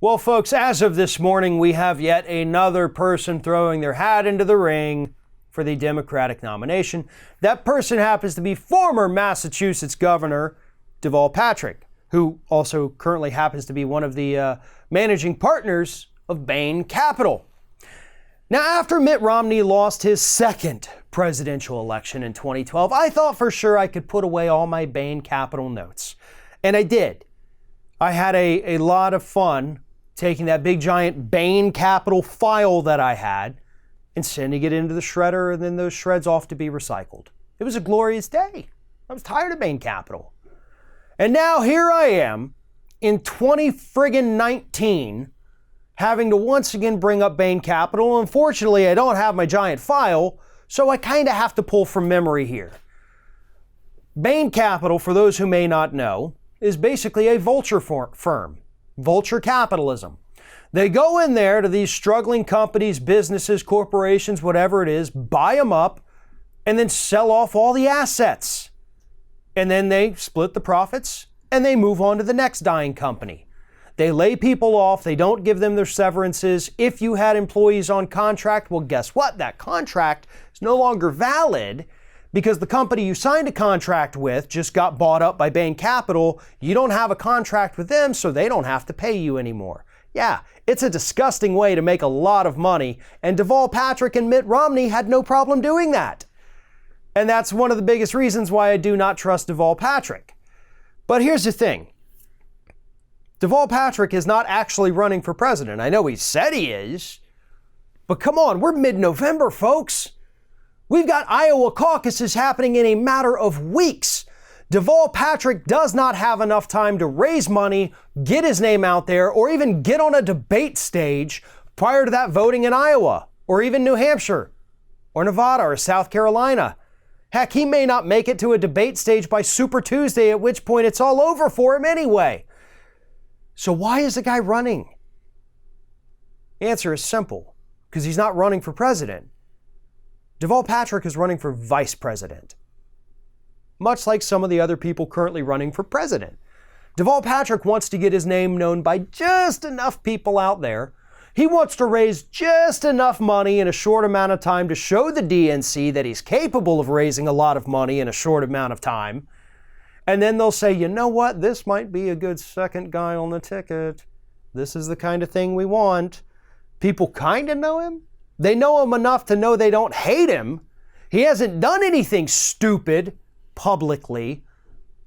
Well, folks, as of this morning, we have yet another person throwing their hat into the ring for the Democratic nomination. That person happens to be former Massachusetts Governor Deval Patrick, who also currently happens to be one of the managing partners of Bain Capital. Now, after Mitt Romney lost his second presidential election in 2012, I thought for sure I could put away all my Bain Capital notes. And I did. I had a lot of fun taking that big giant Bain Capital file that I had and sending it into the shredder and then those shreds off to be recycled. It was a glorious day. I was tired of Bain Capital. And now here I am in 2019 having to once again bring up Bain Capital. Unfortunately, I don't have my giant file, so I kind of have to pull from memory here. Bain Capital, for those who may not know, is basically a vulture firm. Vulture capitalism. They go in there to these struggling companies, businesses, corporations, whatever it is, buy them up, and then sell off all the assets. And then they split the profits, and they move on to the next dying company. They lay people off. They don't give them their severances. If you had employees on contract, well, guess what? That contract is no longer valid because the company you signed a contract with just got bought up by Bain Capital. You don't have a contract with them, so they don't have to pay you anymore. Yeah, it's a disgusting way to make a lot of money, and Deval Patrick and Mitt Romney had no problem doing that. And that's one of the biggest reasons why I do not trust Deval Patrick. But here's the thing. Deval Patrick is not actually running for president. I know he said he is, but come on, we're mid-November, folks. We've got Iowa caucuses happening in a matter of weeks. Deval Patrick does not have enough time to raise money, get his name out there, or even get on a debate stage prior to that voting in Iowa, or even New Hampshire, or Nevada, or South Carolina. Heck, he may not make it to a debate stage by Super Tuesday, at which point it's all over for him anyway. So why is the guy running? The answer is simple, because he's not running for president. Deval Patrick is running for vice president, much like some of the other people currently running for president. Deval Patrick wants to get his name known by just enough people out there. He wants to raise just enough money in a short amount of time to show the DNC that he's capable of raising a lot of money in a short amount of time. And then they'll say, you know what, this might be a good second guy on the ticket. This is the kind of thing we want. People kind of know him. They know him enough to know they don't hate him. He hasn't done anything stupid publicly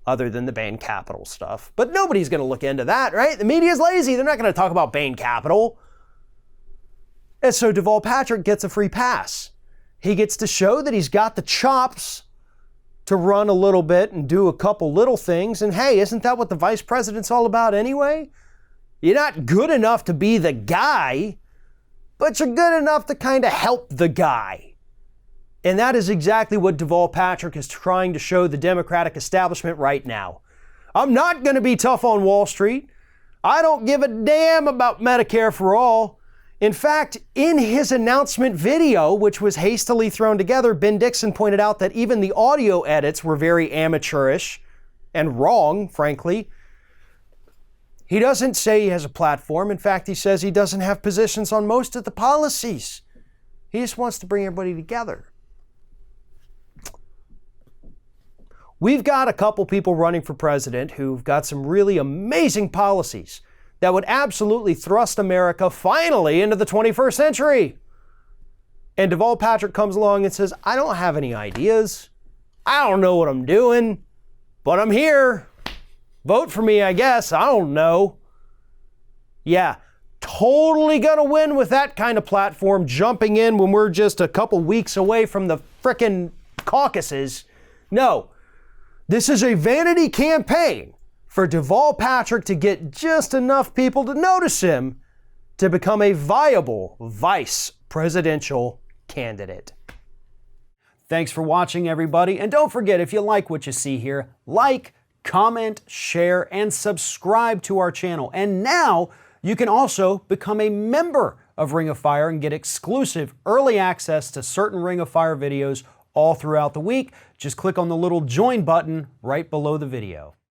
other than the Bain Capital stuff. But nobody's going to look into that, right? The media's lazy. They're not going to talk about Bain Capital. And so Deval Patrick gets a free pass. He gets to show that he's got the chops to run a little bit and do a couple little things. And hey, isn't that what the vice president's all about anyway? You're not good enough to be the guy, but you're good enough to kind of help the guy. And that is exactly what Deval Patrick is trying to show the Democratic establishment right now. I'm not going to be tough on Wall Street. I don't give a damn about Medicare for all. In fact, in his announcement video, which was hastily thrown together, Ben Dixon pointed out that even the audio edits were very amateurish and wrong, frankly. He doesn't say he has a platform. In fact, he says he doesn't have positions on most of the policies. He just wants to bring everybody together. We've got a couple people running for president who've got some really amazing policies that would absolutely thrust America finally into the 21st century. And Deval Patrick comes along and says, I don't have any ideas. I don't know what I'm doing, but I'm here. Vote for me, I guess. I don't know. Yeah, totally gonna win with that kind of platform, jumping in when we're just a couple weeks away from the frickin' caucuses. No, this is a vanity campaign for Deval Patrick to get just enough people to notice him to become a viable vice presidential candidate. Thanks for watching, everybody. And don't forget, if you like what you see here, like, comment, share, and subscribe to our channel. And now you can also become a member of Ring of Fire and get exclusive early access to certain Ring of Fire videos all throughout the week. Just click on the little join button right below the video.